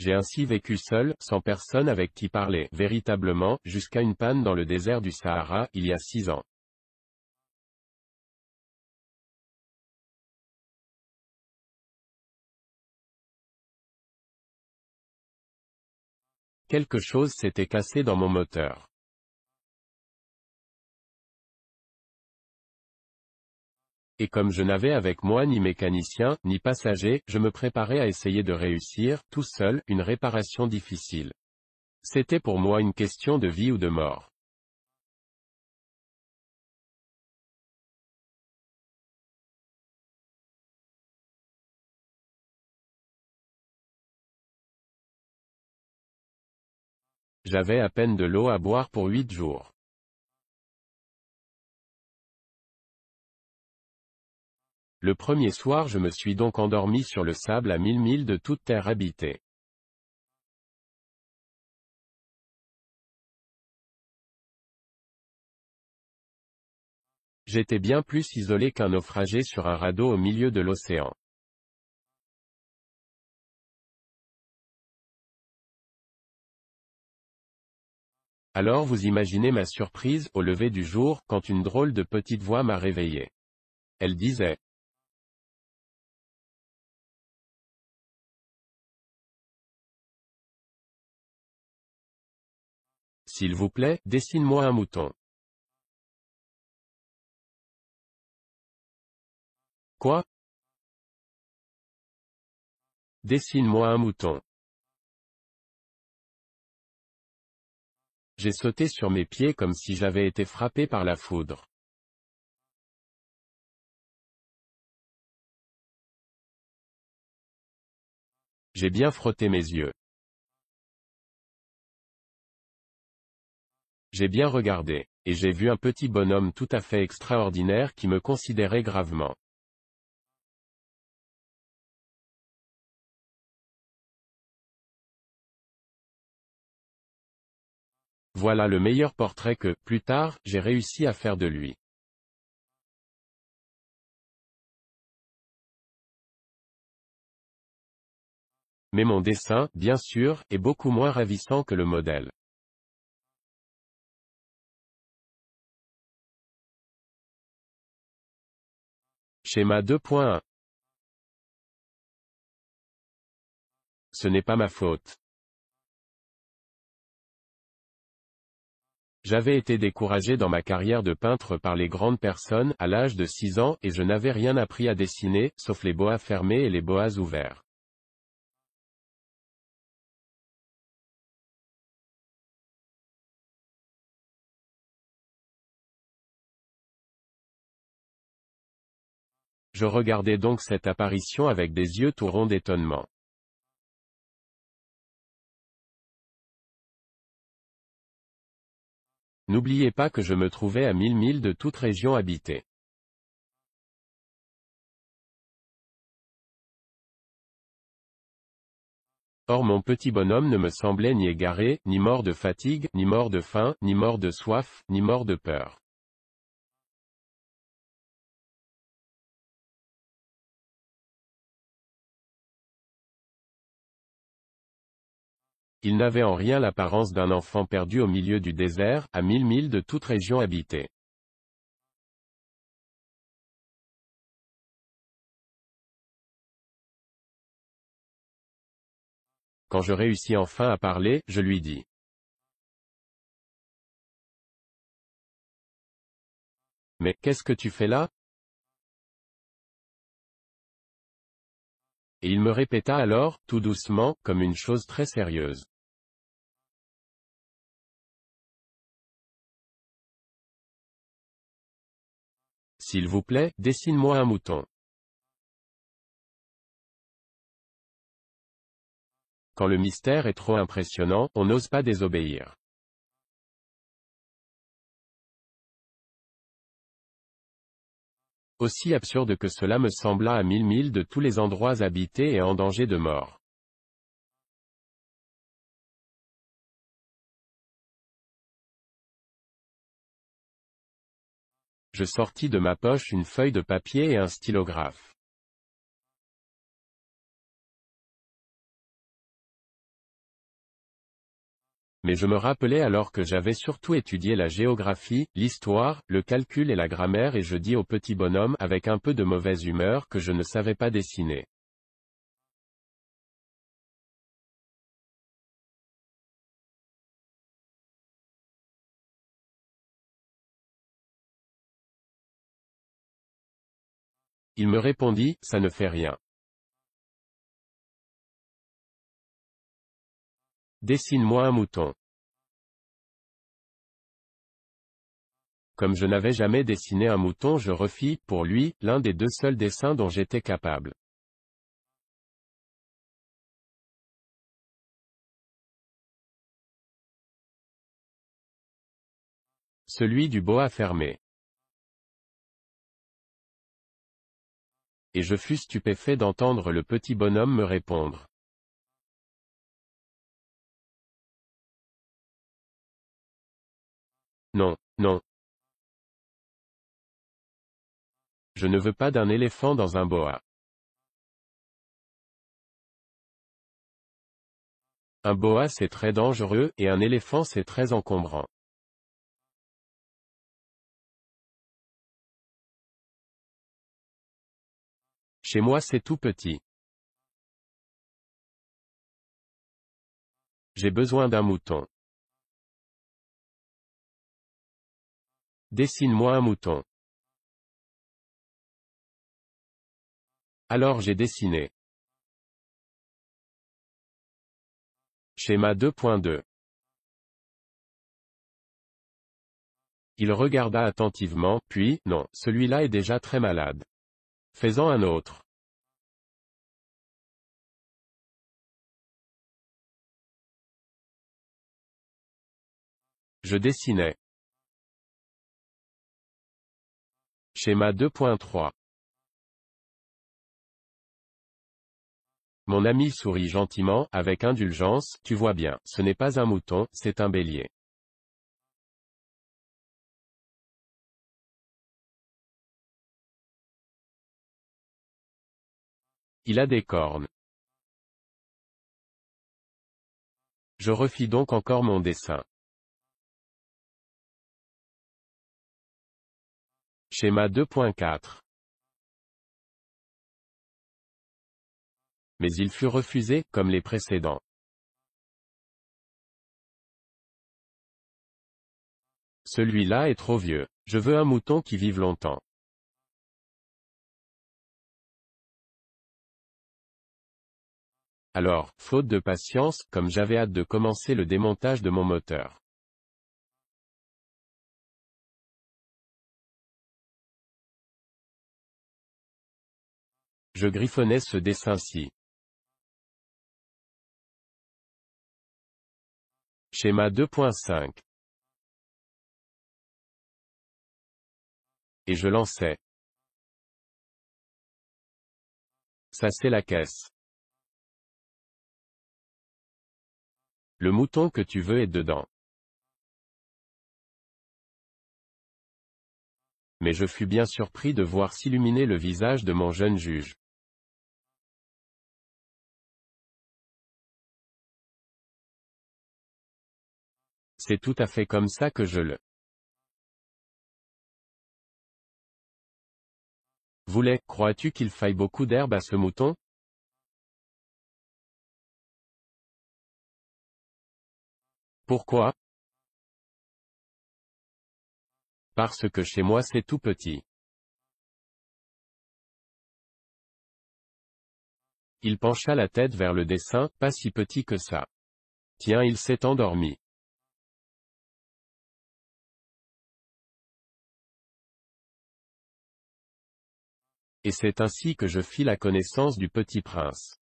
J'ai ainsi vécu seul, sans personne avec qui parler, véritablement, jusqu'à une panne dans le désert du Sahara, il y a 6 ans. Quelque chose s'était cassé dans mon moteur. Et comme je n'avais avec moi ni mécanicien, ni passager, je me préparais à essayer de réussir, tout seul, une réparation difficile. C'était pour moi une question de vie ou de mort. J'avais à peine de l'eau à boire pour 8 jours. Le premier soir je me suis donc endormi sur le sable à 1000 milles de toute terre habitée. J'étais bien plus isolé qu'un naufragé sur un radeau au milieu de l'océan. Alors vous imaginez ma surprise, au lever du jour, quand une drôle de petite voix m'a réveillé. Elle disait: S'il vous plaît, dessine-moi un mouton. Quoi? Dessine-moi un mouton. J'ai sauté sur mes pieds comme si j'avais été frappé par la foudre. J'ai bien frotté mes yeux. J'ai bien regardé. Et j'ai vu un petit bonhomme tout à fait extraordinaire qui me considérait gravement. Voilà le meilleur portrait que, plus tard, j'ai réussi à faire de lui. Mais mon dessin, bien sûr, est beaucoup moins ravissant que le modèle. Schéma 2.1. Ce n'est pas ma faute. J'avais été découragé dans ma carrière de peintre par les grandes personnes, à l'âge de 6 ans, et je n'avais rien appris à dessiner, sauf les boas fermés et les boas ouverts. Je regardais donc cette apparition avec des yeux tout ronds d'étonnement. N'oubliez pas que je me trouvais à 1000 milles de toute région habitée. Or mon petit bonhomme ne me semblait ni égaré, ni mort de fatigue, ni mort de faim, ni mort de soif, ni mort de peur. Il n'avait en rien l'apparence d'un enfant perdu au milieu du désert, à 1000 milles de toute région habitée. Quand je réussis enfin à parler, je lui dis: Mais, qu'est-ce que tu fais là? Et il me répéta alors, tout doucement, comme une chose très sérieuse: S'il vous plaît, dessine-moi un mouton. Quand le mystère est trop impressionnant, on n'ose pas désobéir. Aussi absurde que cela me sembla à 1000 milles de tous les endroits habités et en danger de mort. Je sortis de ma poche une feuille de papier et un stylographe. Mais je me rappelais alors que j'avais surtout étudié la géographie, l'histoire, le calcul et la grammaire et je dis au petit bonhomme avec un peu de mauvaise humeur que je ne savais pas dessiner. Il me répondit, ça ne fait rien. Dessine-moi un mouton. Comme je n'avais jamais dessiné un mouton, je refis, pour lui, l'un des deux seuls dessins dont j'étais capable. Celui du boa fermé. Et je fus stupéfait d'entendre le petit bonhomme me répondre. Non, non. Je ne veux pas d'un éléphant dans un boa. Un boa c'est très dangereux, et un éléphant c'est très encombrant. Chez moi c'est tout petit. J'ai besoin d'un mouton. Dessine-moi un mouton. Alors j'ai dessiné. Schéma 2.2. Il regarda attentivement, puis, non, celui-là est déjà très malade. Fais-en un autre. Je dessinais. Schéma 2.3. Mon ami sourit gentiment, avec indulgence, tu vois bien, ce n'est pas un mouton, c'est un bélier. Il a des cornes. Je refis donc encore mon dessin. Schéma 2.4. Mais il fut refusé, comme les précédents. Celui-là est trop vieux. Je veux un mouton qui vive longtemps. Alors, faute de patience, comme j'avais hâte de commencer le démontage de mon moteur. Je griffonnais ce dessin-ci. Schéma 2.5. Et je lançais. Ça c'est la caisse. Le mouton que tu veux est dedans. Mais je fus bien surpris de voir s'illuminer le visage de mon jeune juge. C'est tout à fait comme ça que je le voulais. Crois-tu qu'il faille beaucoup d'herbe à ce mouton? Pourquoi? Parce que chez moi c'est tout petit. Il pencha la tête vers le dessin, pas si petit que ça. Tiens, il s'est endormi. Et c'est ainsi que je fis la connaissance du petit prince.